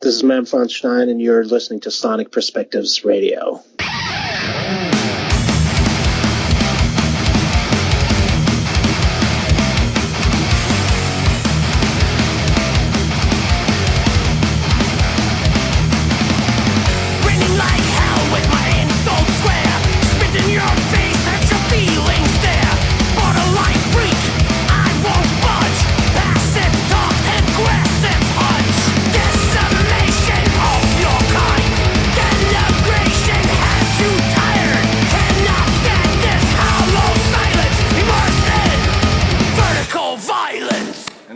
This is Mem Von Stein, and you're listening to Sonic Perspectives Radio.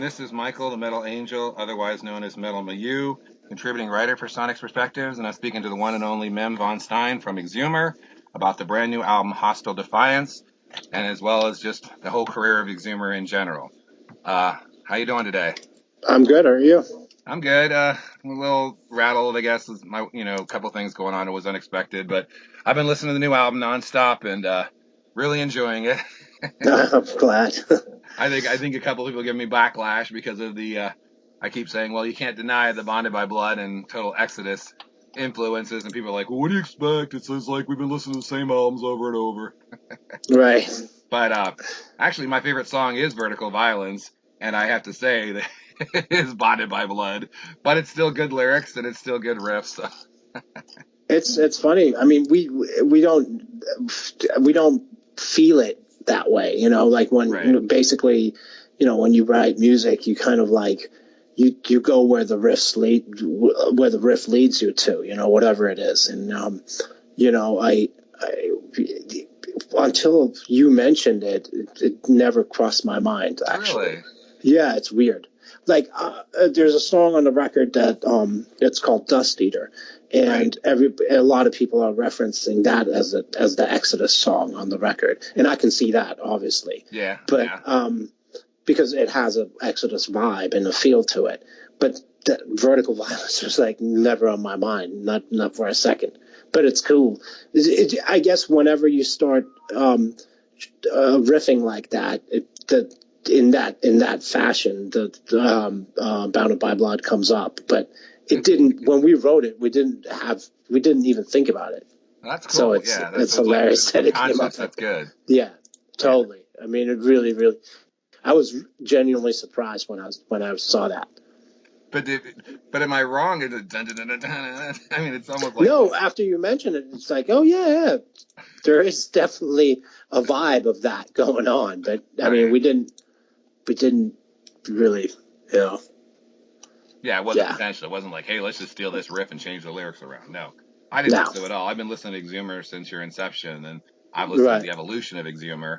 This is Michael, the MettleAngel, otherwise known as MettleMayu, contributing writer for Sonic's Perspectives, and I'm speaking to the one and only Mem Von Stein from Exumer about the brand new album Hostile Defiance, and as well as just the whole career of Exumer in general. How you doing today? I'm good. How are you? I'm good. I'm a little rattled, I guess. A couple things going on. It was unexpected, but I've been listening to the new album nonstop and really enjoying it. I'm glad. I think a couple people give me backlash because of the I keep saying, well, you can't deny the Bonded by Blood and Total Exodus influences, and people are like, well, what do you expect? It says like we've been listening to the same albums over and over. Right. But actually, my favorite song is Vertical Violence, and I have to say that it is Bonded by Blood, but it's still good lyrics and it's still good riffs. So. It's funny. I mean, we don't feel it that way, like when right. Basically, when you write music, you kind of like you go where the riff leads you to, whatever it is. And I until you mentioned it never crossed my mind, actually. Really? Yeah, it's weird. Like there's a song on the record that it's called Dust Eater, and right. A lot of people are referencing that as the Exodus song on the record, and I can see that, obviously. Yeah. But because it has an Exodus vibe and a feel to it, but that Vertical Violence was like never on my mind, not for a second. But it's cool. I guess whenever you start riffing like that, in that fashion, the Bounded by Blood comes up, but it didn't. When we wrote it, we didn't even think about it. That's cool. So it's hilarious that it came up. That's good. Yeah, totally. Yeah. I mean, it really, really. I was genuinely surprised when I saw that. But am I wrong? Is it dun, dun, dun, dun, dun? I mean, it's almost like no. After you mention it, it's like, oh yeah, there is definitely a vibe of that going on. But I mean, we didn't really, Yeah, it wasn't intentional. It wasn't like, hey, let's just steal this riff and change the lyrics around. No, I didn't listen to it at all. I've been listening to Exumer since your inception, and I've listened to the evolution of Exumer,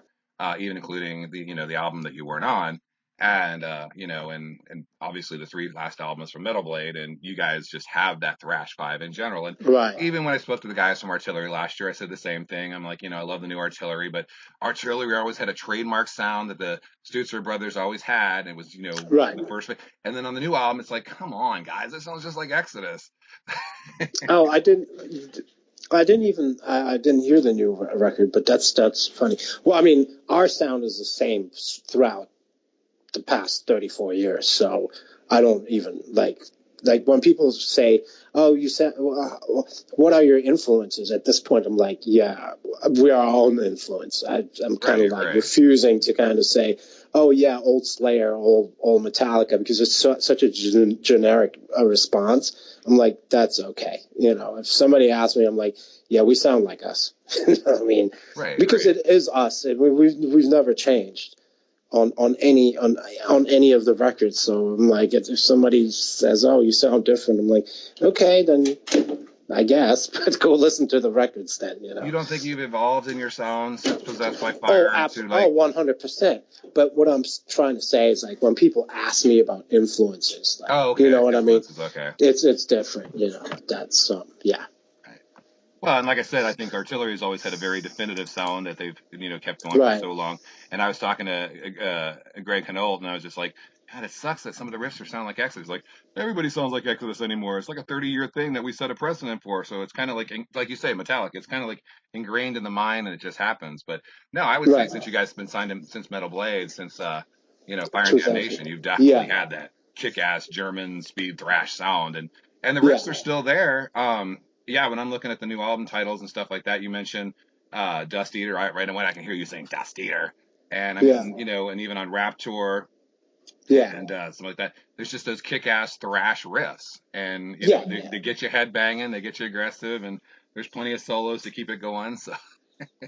even including the album that you weren't on, and and obviously the 3 last albums from Metal Blade, and you guys just have that thrash vibe in general. And even when I spoke to the guys from Artillery last year, I said the same thing. I'm like, I love the new Artillery, but Artillery always had a trademark sound that the Stutzer brothers always had. And it was, the first. And then on the new album, it's like, come on, guys, this sounds just like Exodus. Oh, I didn't hear the new record, but that's funny. Well, I mean, our sound is the same throughout the past 34 years, so I don't even like when people say, oh, you said, what are your influences? At this point, I'm like, yeah, we are all an influence. I'm kind of refusing to kind of say, oh yeah, old Slayer, old Metallica, because it's such a generic response. I'm like, that's okay. If somebody asks me, I'm like, yeah, we sound like us. I mean, because it is us. We've never changed on any of the records. So I'm like, if somebody says, oh, you sound different, I'm like, okay, then I guess, but go listen to the records then. You don't think you've evolved in your sound since Possessed by Fire? Oh, absolutely. 100%. But what I'm trying to say is, like, when people ask me about influences, like, okay. You know what I mean? Okay. It's different. That's yeah. Well, and like I said, I think Artillery has always had a very definitive sound that they've kept going for so long. And I was talking to Greg Hanold, and I was just like, God, it sucks that some of the riffs are sound like Exodus. Like, everybody sounds like Exodus anymore. It's like a 30-year thing that we set a precedent for. So it's kind of like you say, Metallica. It's kind of like ingrained in the mind, and it just happens. But no, I would say since you guys have been signed since Metal Blade, since Fire and Damnation, you've definitely had that kick-ass German speed thrash sound. And And the riffs are still there. Yeah, when I'm looking at the new album titles and stuff like that, you mentioned Dust Eater. Right away, I can hear you saying Dust Eater. And I mean, you know, and even on Rapture and something like that, there's just those kick-ass thrash riffs. And, you know, they get your head banging, they get you aggressive, and there's plenty of solos to keep it going. So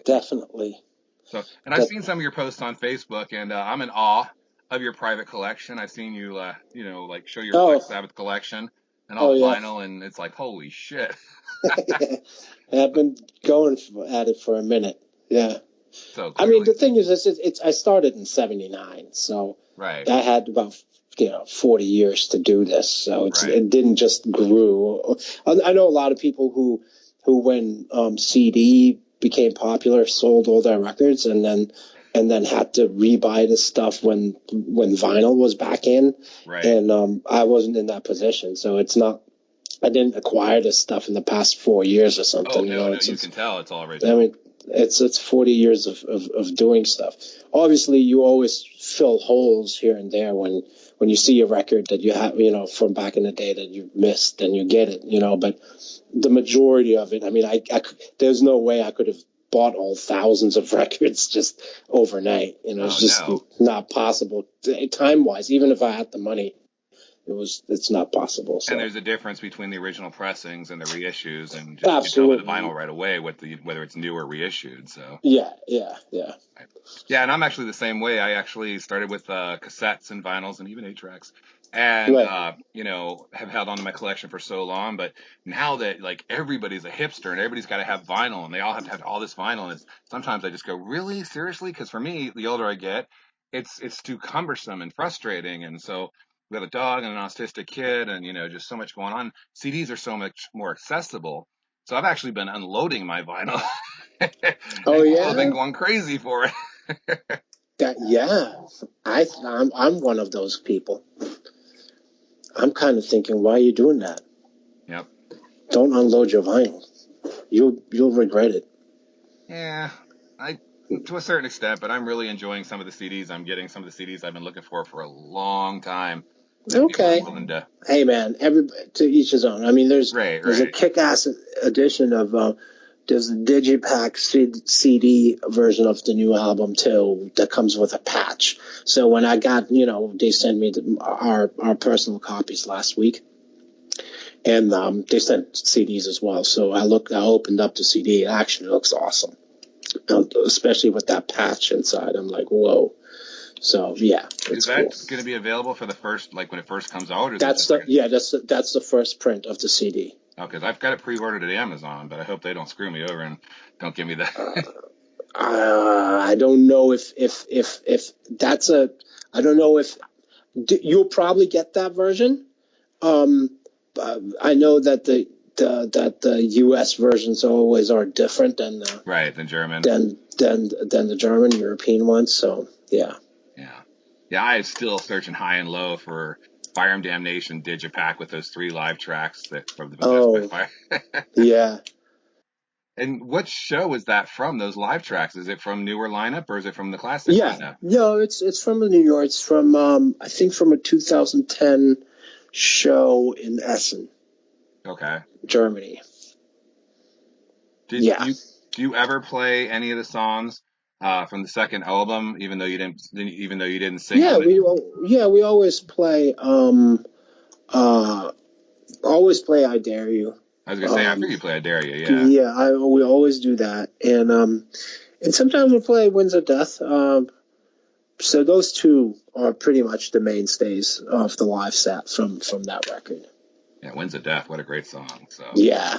definitely. So, and I've seen some of your posts on Facebook, and I'm in awe of your private collection. I've seen you, you know, like show your Black Sabbath collection and all the vinyl, and it's like, holy shit. I've been going at it for a minute. Yeah. So I mean, the thing is, I started in '79, so right. I had about 40 years to do this. So it didn't just grew. I know a lot of people who when CD became popular sold all their records and then had to rebuy the stuff when vinyl was back in. Right. And I wasn't in that position, so it's not. I didn't acquire this stuff in the past 4 years or something. Oh no, you can tell it's all right. I mean, it's 40 years of doing stuff. Obviously, you always fill holes here and there when you see a record that you have, from back in the day that you missed, and you get it, but the majority of it, I mean, there's no way I could have bought all thousands of records just overnight. It's just not possible time-wise, even if I had the money. It's not possible. So. And there's a difference between the original pressings and the reissues, and just you can tell with the vinyl right away whether it's new or reissued. So yeah. Yeah, and I'm actually the same way. I actually started with cassettes and vinyls and even 8-tracks, and have held on to my collection for so long. But now that like everybody's a hipster and everybody's got to have vinyl, and they all have to have all this vinyl, and sometimes I just go, really, seriously? Because for me, the older I get, it's too cumbersome and frustrating, and so. We have a dog and an autistic kid, and just so much going on. CDs are so much more accessible, so I've actually been unloading my vinyl. I've been going crazy for it. I'm one of those people. I'm kind of thinking, why are you doing that? Yep. Don't unload your vinyl. You'll regret it. Yeah, to a certain extent, but I'm really enjoying some of the CDs I'm getting. Some of the CDs I've been looking for a long time. Okay. Hey man, to each his own. I mean, there's a kick-ass edition of there's a Digipack CD version of the new album too that comes with a patch. So when I got, they sent me our personal copies last week, and they sent CDs as well. So I opened up the CD. It actually looks awesome, especially with that patch inside. I'm like, whoa. So yeah, is that going to be available for the first, like when it first comes out? Or that's the first print of the CD. Oh, because I've got it pre-ordered at Amazon, but I hope they don't screw me over and don't give me that. I don't know if that's I don't know if you'll probably get that version. I know that the U.S. versions always are different than than German than the German European ones. So yeah. Yeah, I'm still searching high and low for Fire and Damnation Digipack with those 3 live tracks from the Possessed by Fire. Yeah. And what show is that from, those live tracks? Is it from newer lineup or is it from the classic lineup? No, it's from the New York. It's from, I think from a 2010 show in Essen. Okay. Germany. Do you ever play any of the songs from the second album, even though you didn't sing? Yeah, we always play. Always play "I Dare You." I was gonna say, after you play "I Dare You," yeah. Yeah, we always do that, and sometimes we play "Winds of Death." So those two are pretty much the mainstays of the live set from that record. Yeah, "Winds of Death," what a great song. So yeah.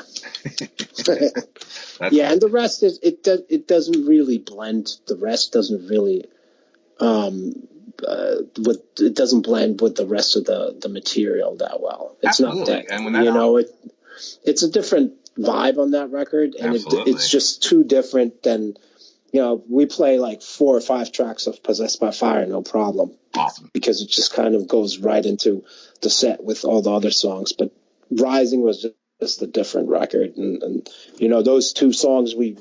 And the rest is it doesn't really blend. The rest doesn't really it doesn't blend with the rest of the material that well. It's Absolutely. Not that, and when it's a different vibe on that record, and it's just too different than we play like 4 or 5 tracks of Possessed by Fire, no problem. Awesome. Because it just kind of goes right into the set with all the other songs. But Rising was just a different record, and those 2 songs we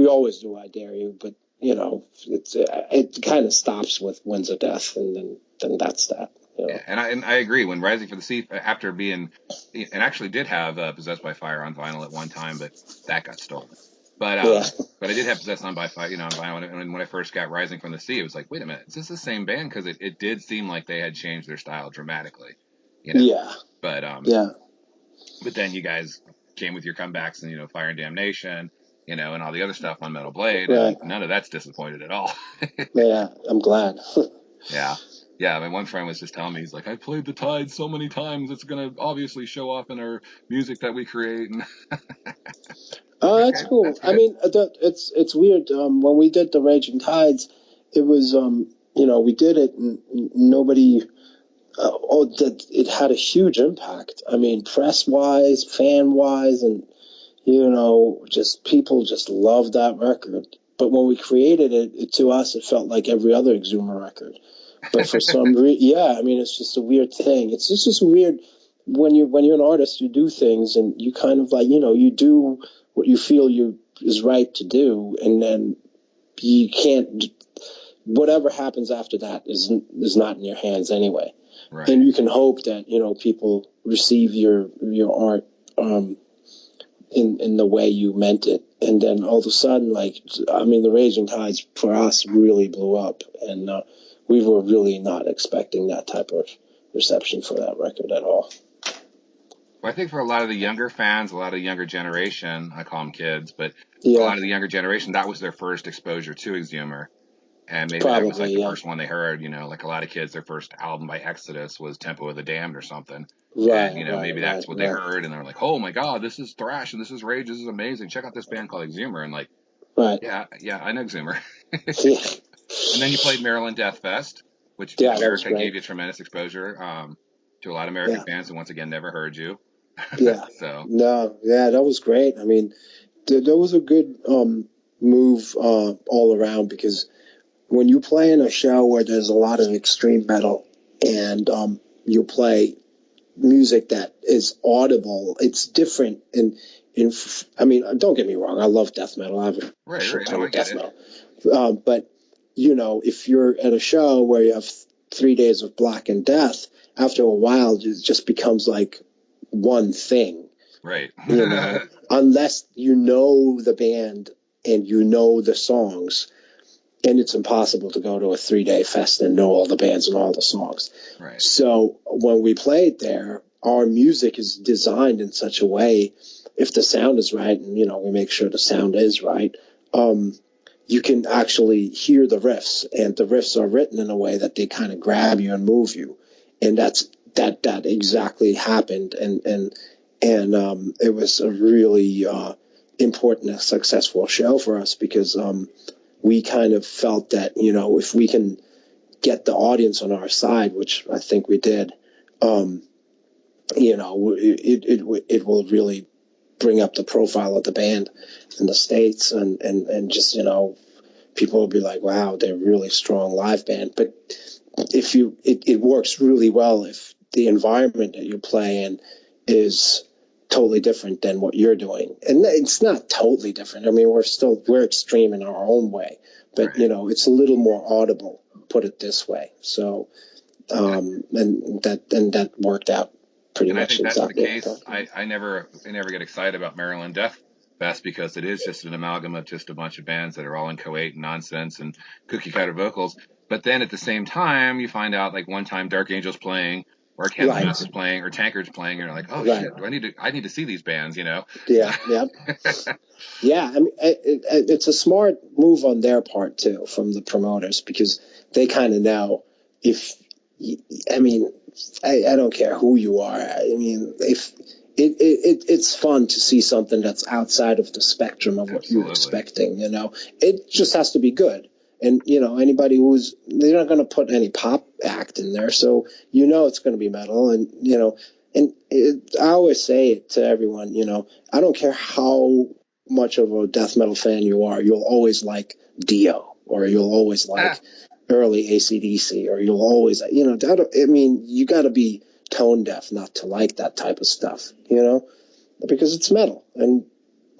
always do "I Dare You," but it kind of stops with "Winds of Death," and then that's that. You know? Yeah, and I agree. When Rising for the Sea, after being, and actually did have Possessed by Fire on vinyl at one time, but that got stolen. Yeah. But I did have Possessed on by Fire, on vinyl. And when I first got Rising from the Sea, it was like, wait a minute, is this the same band? Because it did seem like they had changed their style dramatically, Yeah. But Yeah. But then you guys came with your comebacks and Fire and Damnation, and all the other stuff on Metal Blade, and none of that's disappointed at all. Yeah, I'm glad. Yeah. Yeah, my one friend was just telling me, he's like, I played the Tide so many times, it's gonna obviously show off in our music that we create. And Oh, that's okay, cool. that's I good. mean, it's weird. When we did the Raging Tides, it was we did it and nobody. That it had a huge impact. I mean, press wise, fan wise, and just people just loved that record. But when we created it to us, it felt like every other Exumer record. But for some reason, yeah, I mean, it's just a weird thing. It's just weird when you're an artist, you do things and you kind of like, you do what you feel is right to do, and then you can't. Whatever happens after that is not in your hands anyway. Right. And you can hope that people receive your art in the way you meant it. And then all of a sudden, the Raging Tides for us really blew up, and we were really not expecting that type of reception for that record at all. Well, I think for a lot of the younger fans, a lot of the younger generation, I call them kids, but Yeah. a lot of the younger generation, that was their first exposure to Exumer. And maybe Probably, that was like the first one they heard, like a lot of kids, their first album by Exodus was Tempo of the Damned or something. Right, And, maybe that's what they heard. And they're like, oh my God, this is thrash and this is rage. This is amazing. Check out this band called Exumer. And like, yeah, I know Exumer. Yeah. And then you played Maryland Death Fest, which in America gave you tremendous exposure to a lot of American fans who once again never heard you. Yeah. So. No, yeah, that was great. I mean, that was a good move all around, because when you play in a show where there's a lot of extreme metal and you play music that is audible, it's different. I mean, don't get me wrong, I love death metal. I have a shit ton of death metal. But if you're at a show where you have 3 days of Black and Death, after a while it just becomes like one thing. Right. Unless you know the band and you know the songs. And it's impossible to go to a 3-day fest and know all the bands and all the songs. Right. So when we played there, our music is designed in such a way, if the sound is right, and we make sure the sound is right, you can actually hear the riffs, and the riffs are written in a way that they kind of grab you and move you, and that exactly happened, and it was a really important and successful show for us, because we kind of felt that, if we can get the audience on our side, which I think we did, it will really bring up the profile of the band in the States, and just, people will be like, wow, they're a really strong live band. But if it works really well if the environment that you play in is totally different than what you're doing. And it's not totally different. I mean, we're extreme in our own way, but right. It's a little more audible, put it this way. So, and that worked out pretty much. And I think that's exactly the case. I never get excited about Maryland Death Fest, because it is just an amalgam of just a bunch of bands that are all inchoate and nonsense and cookie cutter vocals. But then at the same time, you find out, like, one time Dark Angel's playing, or Kenzmas is playing, or Tankard's playing, and you're like, oh shit, I need to see these bands, Yeah, yeah. Yeah, I mean, it's a smart move on their part too, from the promoters, because they kind of know I don't care who you are. I mean, if it's fun to see something that's outside of the spectrum of what you're expecting. It just has to be good. And anybody they're not going to put any pop act in there, so it's going to be metal. And I always say it to everyone. I don't care how much of a death metal fan you are, you'll always like Dio, or you'll always like early AC/DC, or you'll always, you got to be tone deaf not to like that type of stuff, because it's metal. And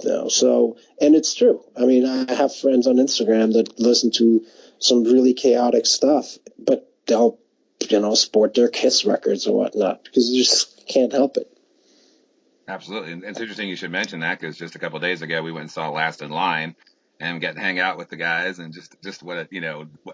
and it's true. I mean, I have friends on Instagram that listen to some really chaotic stuff, but they'll sport their Kiss records or whatnot, because you just can't help it. Absolutely. And it's interesting you should mention that, because just a couple of days ago we went and saw Last in Line and got to hang out with the guys, and just what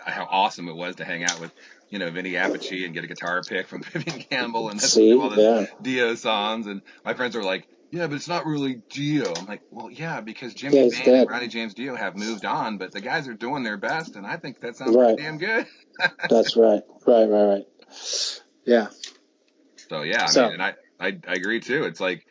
how awesome it was to hang out with Vinny Appice and get a guitar pick from Vivian Campbell and do all the DIO songs. And my friends were like, yeah, but it's not really DIO. I'm like, well, yeah, because Jimmy Payne and Ronnie James Dio have moved on, but the guys are doing their best, and I think that sounds pretty damn good. That's right. Right. Yeah. So yeah, I mean, and I agree too. It's like,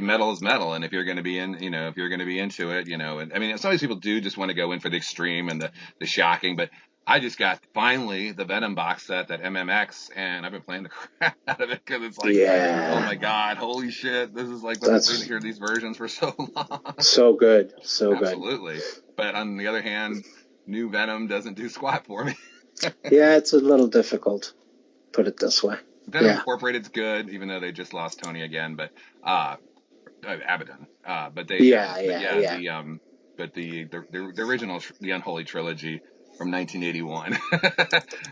metal is metal, and if you're going to be if you're going to be into it, and I mean, some of these people do just want to go in for the extreme and the shocking, but I just got finally the Venom box set, that MMX, and I've been playing the crap out of it, because it's like, oh my God, holy shit, this is like, I've been waiting to hear these versions for so long. So good. Absolutely. But on the other hand, new Venom doesn't do squat for me. Yeah, it's a little difficult, put it this way. Venom Incorporated's good, even though they just lost Tony again, but Abaddon. But they the original, the Unholy Trilogy from 1981.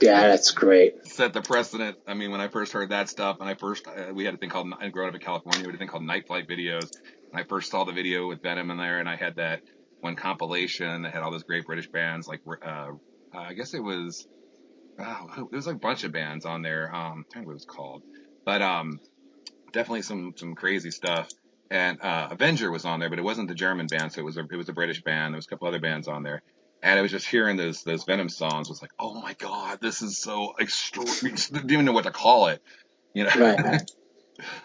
Yeah, that's great. Set the precedent. I mean, when I first heard that stuff, and we had a thing called, growing up in California, we had a thing called Night Flight videos, and I first saw the video with Venom in there, and I had that one compilation that had all those great British bands, like I guess it was. There was like a bunch of bands on there. I don't know what it was called, but definitely some crazy stuff. And Avenger was on there, but it wasn't the German band, so it was a British band. There was a couple other bands on there, and I was just hearing those Venom songs. Was like, oh my God, this is so extraordinary. Didn't even know what to call it, Right.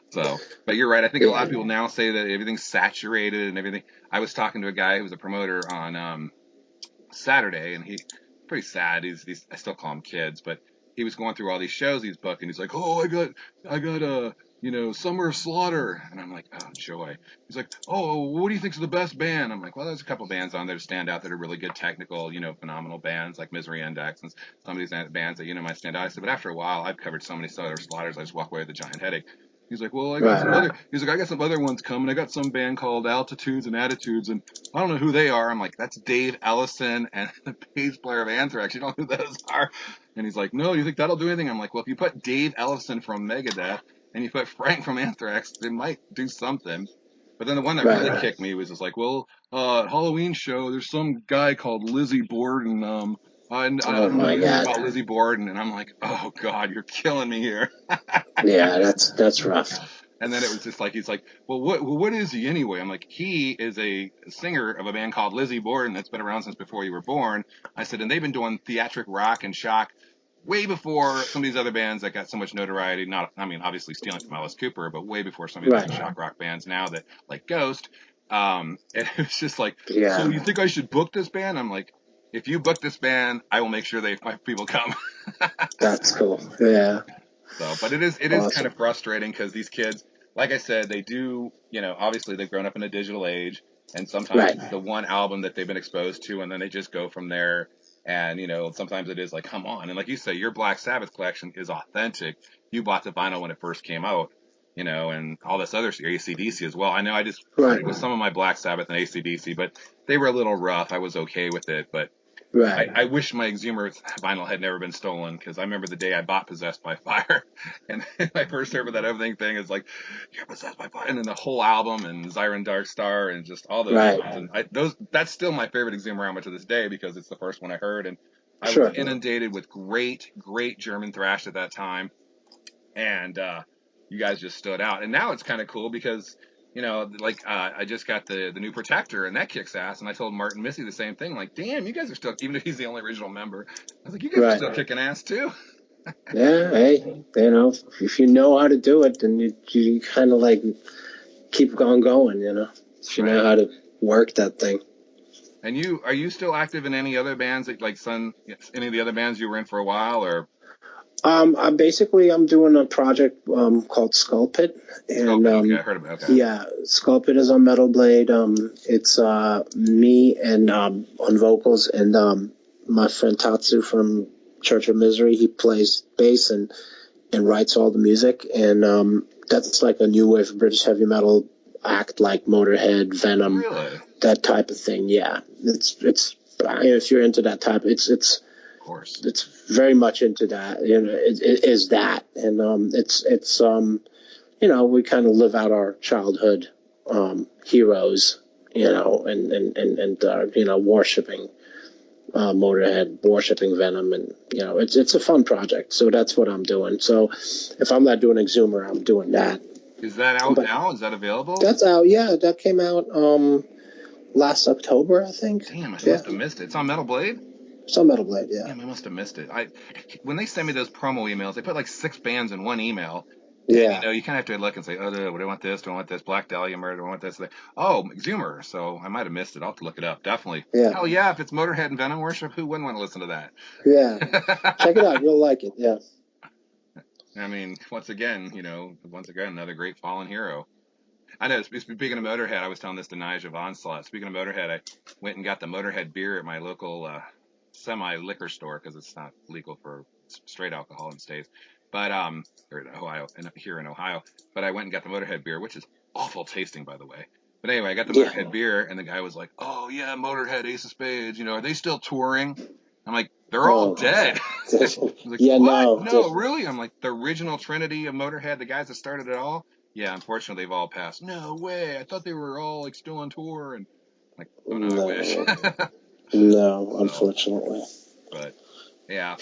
So, but you're right. I think a lot of people now say that everything's saturated and everything. I was talking to a guy who was a promoter on Saturday, and he. Pretty sad. I still call him Kids, but he was going through all these shows he's booked, and he's like, oh, I got Summer of Slaughter, and I'm like, oh joy. He's like, oh, what do you think's the best band? I'm like, well, there's a couple bands on there that stand out that are really good technical, phenomenal bands like Misery Index and some of these bands that might stand out. I said, but after a while, I've covered so many Summer of Slaughters, I just walk away with a giant headache. He's like, well, I got some other ones coming. I got some band called Altitudes and Attitudes, and I don't know who they are. I'm like, that's Dave Ellison and the bass player of Anthrax. You don't know who those are? And he's like, no, you think that'll do anything? I'm like, well, if you put Dave Ellison from Megadeth and you put Frank from Anthrax, they might do something. But then the one that really kicked me was just like, well, Halloween show, there's some guy called Lizzie Borden. I don't know about Lizzie Borden, and I'm like, oh God, you're killing me here. Yeah, that's rough. And then it was just like, he's like, well, what is he anyway? I'm like, he is a singer of a band called Lizzie Borden that's been around since before you were born. I said, and they've been doing theatric rock and shock way before some of these other bands that got so much notoriety. Obviously stealing from Alice Cooper, but way before some of these shock rock bands now that, like Ghost. And it was just like, so you think I should book this band? I'm like, if you book this band, I will make sure my people come. That's cool. Yeah. So, but it is awesome. Kind of frustrating, because these kids, like I said, they do, obviously they've grown up in a digital age, and sometimes it's the one album that they've been exposed to, and then they just go from there. And, sometimes it is like, come on. And like you say, your Black Sabbath collection is authentic. You bought the vinyl when it first came out, and all this other AC/DC as well. I know I just started with some of my Black Sabbath and AC/DC, but they were a little rough. I was okay with it, but I wish my Exumer vinyl had never been stolen, because I remember the day I bought Possessed by Fire, and my first heard that everything thing is like, you're possessed by fire, and then the whole album, and Zyron Darkstar, and just all those songs. And that's still my favorite Exumer album to this day, because it's the first one I heard, and I was inundated with great German thrash at that time, and you guys just stood out. And now it's kind of cool, because I just got the new Protector, and that kicks ass. And I told Martin Missy the same thing. Like, damn, you guys are still, even if he's the only original member, I was like, you guys are still kicking ass too. Yeah, hey, if you know how to do it, then you kind of like keep on going, if you know how to work that thing. And are you still active in any other bands, like any of the other bands you were in for a while, or? I'm doing a project called Skull Pit, and I heard about it. Okay. Yeah, Skull Pit is on Metal Blade. It's me and on vocals, and my friend Tatsu from Church of Misery. He plays bass and writes all the music, and that's like a new wave of British heavy metal act, like Motorhead, Venom, that type of thing. Yeah, it's if you're into that type, it's course. It's very much into that. It is that, and it's we kind of live out our childhood heroes, and worshiping Motorhead, worshiping Venom, and it's a fun project. So that's what I'm doing. So if I'm not doing Exumer, I'm doing that. Is that out now? Is that available? That's out. Yeah, that came out last October, I think. Damn, I must have missed it. It's on Metal Blade? It's on Metal Blade, yeah. Damn, I must have missed it. When they send me those promo emails, they put like 6 bands in one email. Yeah. And, you kind of have to look and say, oh, do I want this? Do I want this? Black Dahlia Murder? Do I want this? Oh, Exumer. So I might have missed it. I'll have to look it up. Definitely. Yeah. Hell yeah, if it's Motorhead and Venom Worship, who wouldn't want to listen to that? Yeah. Check it out. You'll like it, yeah. I mean, once again, another great fallen hero. I know, speaking of Motorhead, I was telling this to Nige of Onslaught. Speaking of Motorhead, I went and got the Motorhead beer at my local semi-liquor store because it's not legal for straight alcohol in the States. But here in Ohio. But I went and got the Motorhead beer, which is awful tasting, by the way. But anyway, I got the Motorhead beer, and the guy was like, "Oh yeah, Motorhead, Ace of Spades. Are they still touring?" I'm like, "They're all dead." Like, yeah, what? No, really? I'm like, the original trinity of Motorhead, the guys that started it all. Yeah, unfortunately, they've all passed. No way! I thought they were all like still on tour, and like, oh no, I wish. No, unfortunately. But yeah.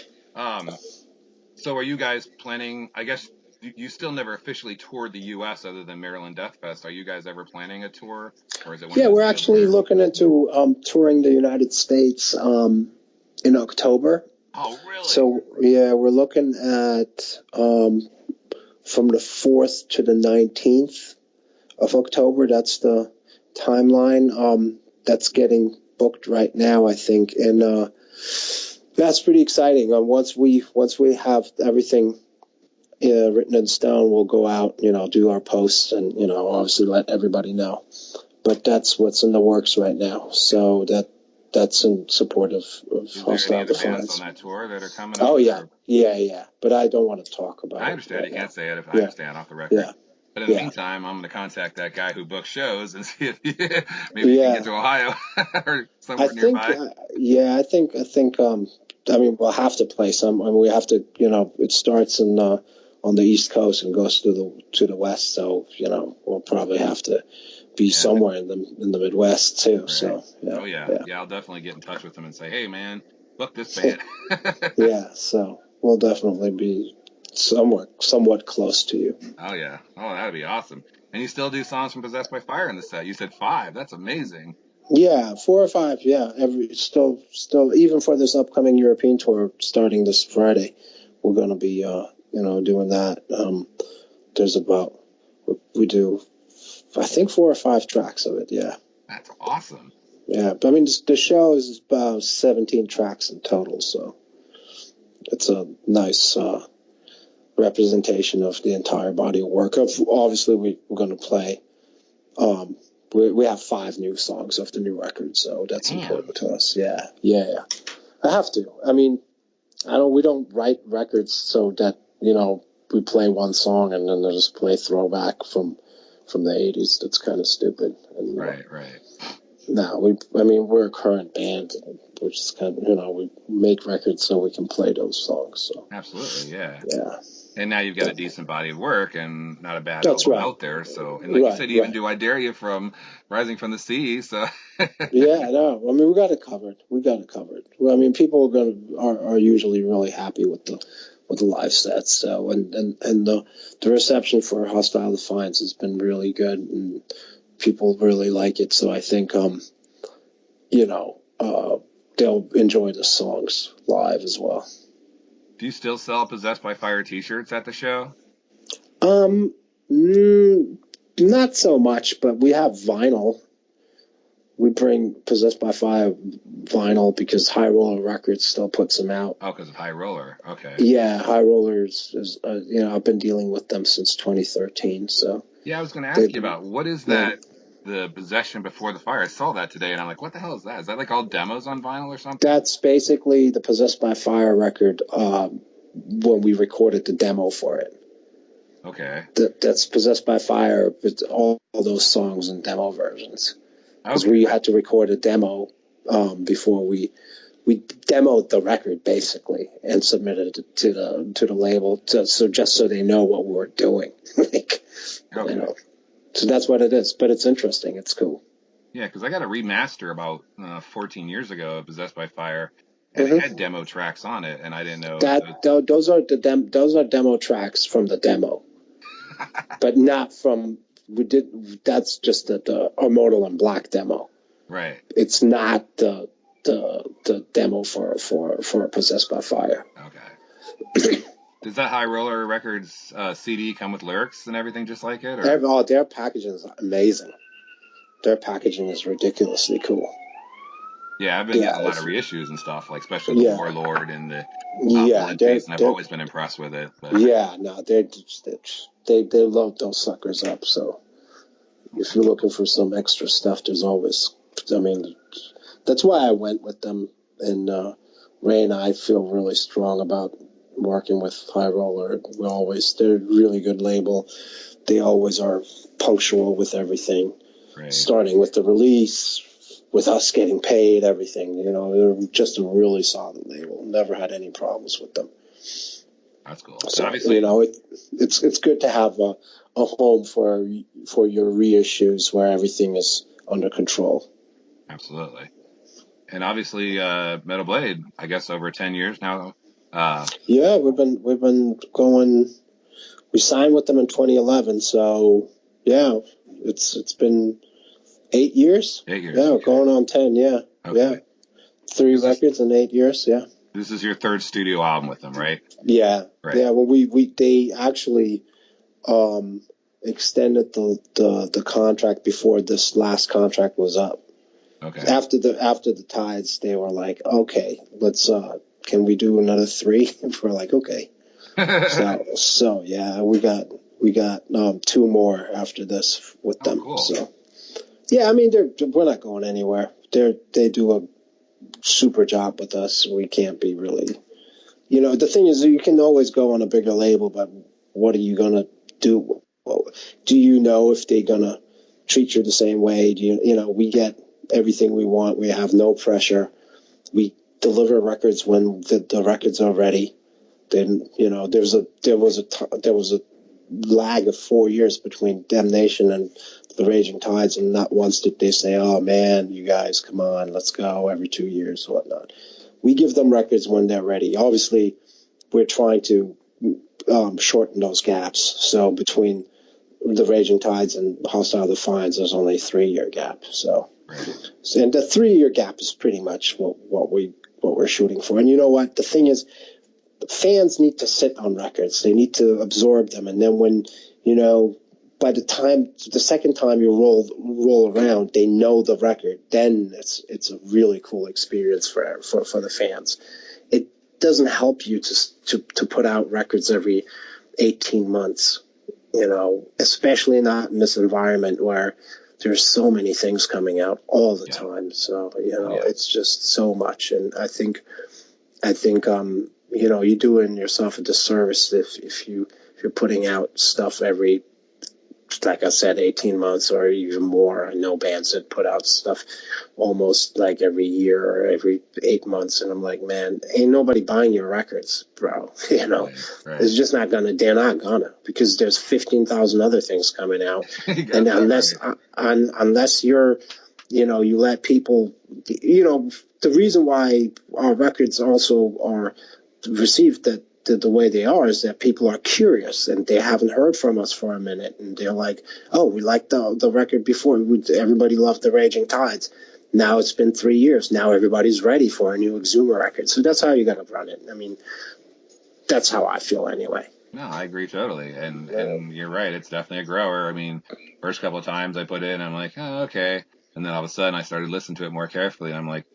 So are you guys planning? I guess you still never officially toured the U.S. other than Maryland Death Fest. Are you guys ever planning a tour, or is it? Yeah, we're actually looking into touring the United States in October. Oh, really? So yeah, we're looking at from the 4th to the 19th of October. That's the timeline. That's getting booked right now, I think, and that's pretty exciting. Once we have everything written in stone, we'll go out, do our posts, and obviously let everybody know. But that's what's in the works right now. So that's in support of Hostile Defiance. On that tour that are coming up? Oh yeah, yeah. But I don't want to talk about it. I understand. You can't say it. I understand off the record. Yeah. But in the meantime, I'm going to contact that guy who books shows and see if maybe he can get to Ohio or somewhere nearby. I think. I mean, we'll have to play some. I mean, we have to. It starts on the East Coast and goes to the West. So we'll probably have to be somewhere in the Midwest too. Right. So I'll definitely get in touch with him and say, hey man, book this band. Yeah, so we'll definitely be somewhat close to you. Oh yeah, that'd be awesome. And you still do songs from Possessed by Fire in the set? You said 5. That's amazing. Yeah, 4 or 5. Yeah, still even for this upcoming European tour starting this Friday, we're going to be doing that. There's we do, I think 4 or 5 tracks of it. Yeah. That's awesome. Yeah, but I mean the show is about 17 tracks in total, so it's a nice representation of the entire body of work. Obviously, we're going to play. We have 5 new songs off the new record, so that's important to us. Yeah. I have to. I mean, we don't write records so that we play one song and then they just play throwback from the 80s. That's kind of stupid. And, right. No, we're a current band. We're just kind of, we make records so we can play those songs. So. Absolutely, yeah. Yeah. And now you've got a decent body of work and not a bad album out there. So, and like you said, even do I Dare You from Rising from the Sea. So. Yeah, no. I mean, we got it covered. Well, I mean, people are usually really happy with the live sets. So, and the reception for Hostile Defiance has been really good, and people really like it. So I think, they'll enjoy the songs live as well. Do you still sell Possessed by Fire t-shirts at the show? Not so much, but we have vinyl. We bring Possessed by Fire vinyl because High Roller Records still puts them out. Oh, because of High Roller. Okay. Yeah, High Roller is I've been dealing with them since 2013. So. Yeah, I was going to ask you about what is that? The Possession Before the Fire. I saw that today, and I'm like, what the hell is that? Is that like all demos on vinyl or something? That's basically the Possessed by Fire record when we recorded the demo for it. Okay. That's Possessed by Fire with all those songs and demo versions. Because we had to record a demo before we we demoed the record basically and submitted it to the label just so they know what we're doing. Like, okay. You know, so that's what it is. But it's interesting. It's cool. Yeah, because I got a remaster about 14 years ago of Possessed by Fire, and it had demo tracks on it, and I didn't know those are demo tracks from the demo, but not from That's just the Immortal in Black demo. Right. It's not the demo for Possessed by Fire. Okay. Does that High Roller Records CD come with lyrics and everything just like it? Or? Their packaging is amazing. Their packaging is ridiculously cool. Yeah, I've been getting a lot of reissues and stuff, like especially the Warlord and the Piece, and I've always been impressed with it. But. Yeah, no, they load those suckers up. So if you're looking for some extra stuff, there's always. I mean, that's why I went with them. And Ray and I feel really strong about working with High Roller. They're a really good label. They always are punctual with everything, starting with the release, with us getting paid, everything. You know, they're just a really solid label. Never had any problems with them. That's cool. So obviously, you know, it's good to have a home for your reissues where everything is under control. Absolutely. And obviously, Metal Blade, I guess over 10 years now. Yeah, we've been going. We signed with them in 2011, so yeah, it's been 8 years. 8 years. Yeah, going on 10. Yeah, yeah. 3 records in 8 years. Yeah. This is your 3rd studio album with them, right? Yeah. Right. Yeah. Well, they actually extended the contract before this last contract was up. Okay. After the Tides, they were like, okay, let's can we do another 3? We're like, okay. so yeah, we got 2 more after this with them. Cool. So yeah, I mean we're not going anywhere. They do a super job with us. We can't be really, you know, the thing is you can always go on a bigger label, but what are you gonna do? Do you know if they're gonna treat you the same way? You know, we get everything we want. We have no pressure. We deliver records when the records are ready. Then, you know, there was a lag of 4 years between Damnation and the Raging Tides, and not once did they say, "Oh man, you guys, come on, let's go," every 2 years or whatnot. We give them records when they're ready. Obviously, we're trying to shorten those gaps. So between the Raging Tides and Hostile Defiance, there's only a 3-year gap. So, and the 3-year gap is pretty much what we're shooting for. And you know what? The thing is, fans need to sit on records. They need to absorb them. And then when, you know, by the second time you roll around, they know the record. Then it's a really cool experience for the fans. It doesn't help you to put out records every 18 months, you know, especially not in this environment where there's so many things coming out all the time. So, you know, it's just so much. And I think you know, you're doing yourself a disservice if you're putting out stuff every, like I said, 18 months or even more. I know bands that put out stuff almost like every year or every 8 months, and I'm like, man, ain't nobody buying your records, bro. You know, it's just not gonna. They're not gonna, because there's 15,000 other things coming out, and unless you're, you know, you let people, you know, the reason why our records also are received the way they are is that people are curious and they haven't heard from us for a minute, and they're like, oh, we liked the record before. Everybody loved the Raging Tides. Now it's been 3 years. Now everybody's ready for a new Exumer record. So that's how you got to run it. I mean, that's how I feel anyway. No, I agree totally. And you're right. It's definitely a grower. I mean, first couple of times I put it in, I'm like, oh, okay. And then all of a sudden I started listening to it more carefully, and I'm like,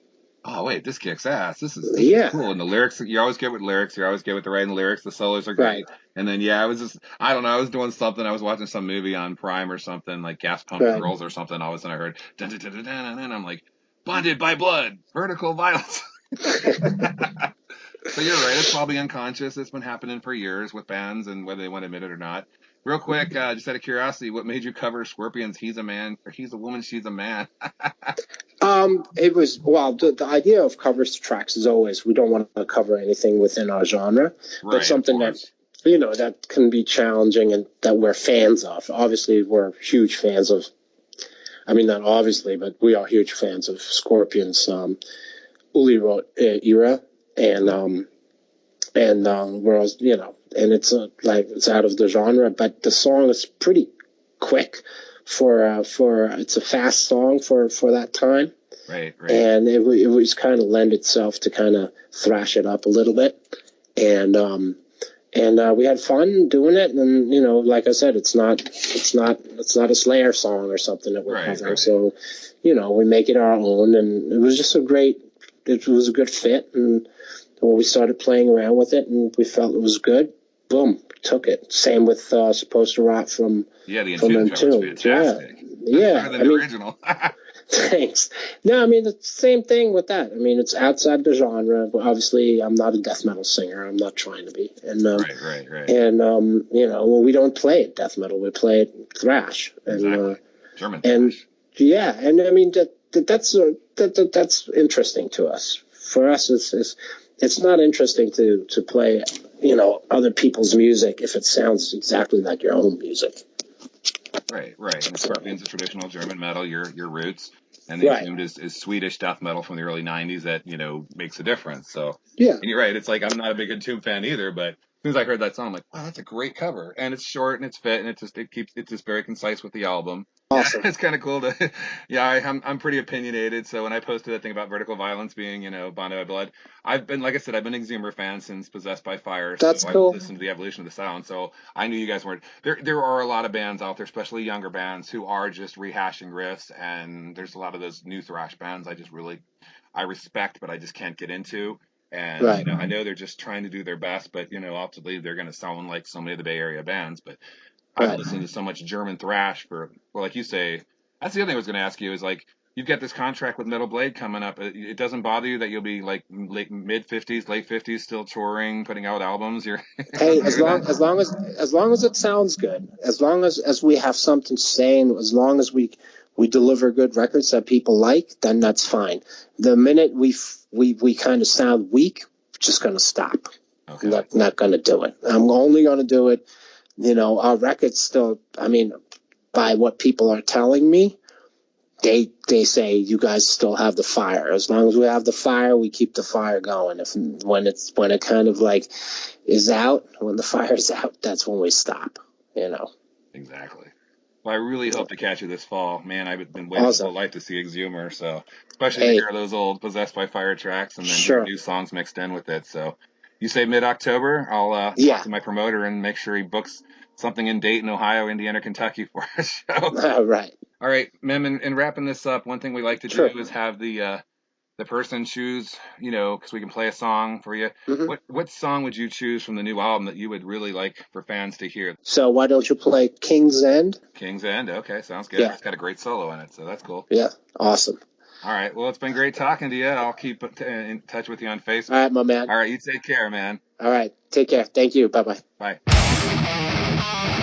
oh, wait, this kicks ass. This is cool. And the lyrics, you always get with lyrics. You always get with the writing lyrics. The solos are great. And then, I don't know, I was doing something. I was watching some movie on Prime or something, like Gas Pump Girls or something. All of a sudden I heard, dun, dun, dun, dun, dun, and I'm like, bonded by blood, vertical violence. So you're right. It's probably unconscious. It's been happening for years with bands, and whether they want to admit it or not. Real quick, just out of curiosity, what made you cover Scorpions' He's a Man, or He's a Woman, She's a Man? It was, well, the idea of cover tracks is always, we don't want to cover anything within our genre, but something that, that can be challenging and that we're fans of. Obviously, we're huge fans of, I mean, not obviously, but we are huge fans of Scorpions, Uli wrote era, and whereas, and it's it's out of the genre, but the song is pretty quick it's a fast song for that time. Right. And it was kind of lend itself to kind of thrash it up a little bit. And we had fun doing it. And, like I said, it's not a Slayer song or something that we're covering. Right. So, we make it our own, and it was just it was a good fit. And when we started playing around with it and we felt it was good, boom, took it. Same with Supposed to Rot from the from was fantastic. Yeah. Better than the original. Thanks. No, I mean, it's the same thing with that. I mean, it's outside the genre. Obviously, I'm not a death metal singer. I'm not trying to be. And, right. And, well, we don't play it death metal. We play it thrash. Exactly. German and thrash. Yeah, and I mean, that's interesting to us. For us, it's not interesting to play, other people's music if it sounds exactly like your own music. Right. And Scorpions is traditional German metal, your roots, and the Exumed is Swedish death metal from the early '90s that makes a difference. So yeah, and you're right. It's like I'm not a big Entomb fan either, but as soon as I heard that song, I'm like, wow, that's a great cover, and it's short and it's fit, and it's just very concise with the album. Awesome. Yeah, it's kind of cool to. I'm pretty opinionated, so when I posted that thing about vertical violence being bonded by blood, I've been an Exumer fan since Possessed by Fire. That's so cool. I've listened to the evolution of the sound, so I knew you guys weren't. There are a lot of bands out there, especially younger bands, who are just rehashing riffs, and there's a lot of those new thrash bands I respect, but I just can't get into. And I know they're just trying to do their best, but ultimately they're going to sound like so many of the Bay Area bands. But I've listened to so much German thrash like you say. That's the other thing I was going to ask you is you've got this contract with Metal Blade coming up. It doesn't bother you that you'll be mid 50s, late 50s, still touring, putting out albums. Hey, as long as it sounds good, as long as we have something to say, and as long as we deliver good records that people like, then that's fine. The minute we kind of sound weak, we're just going to stop. Okay. Not going to do it. I'm only going to do it. Our records still, I mean, by what people are telling me, they say you guys still have the fire. As long as we have the fire, we keep the fire going. When it kind of is out, when the fire's out, that's when we stop. Exactly. Well, I really hope to catch you this fall, man. I've been waiting my whole life to see Exumer, so especially to hear those old Possessed by Fire tracks and then new songs mixed in with it. So you say mid-October? I'll talk to my promoter and make sure he books something in Dayton, Ohio, Indiana, Kentucky for a show. All right, Mem, in wrapping this up, one thing we like to do is have the person choose, because we can play a song for you. Mm-hmm. What song would you choose from the new album that you would really like for fans to hear? So why don't you play King's End? King's End, okay, sounds good. Yeah. It's got a great solo in it, so that's cool. Yeah, awesome. All right, well, it's been great talking to you. I'll keep in touch with you on Facebook. All right, my man. All right, you take care, man. All right, take care. Thank you. Bye-bye. Bye.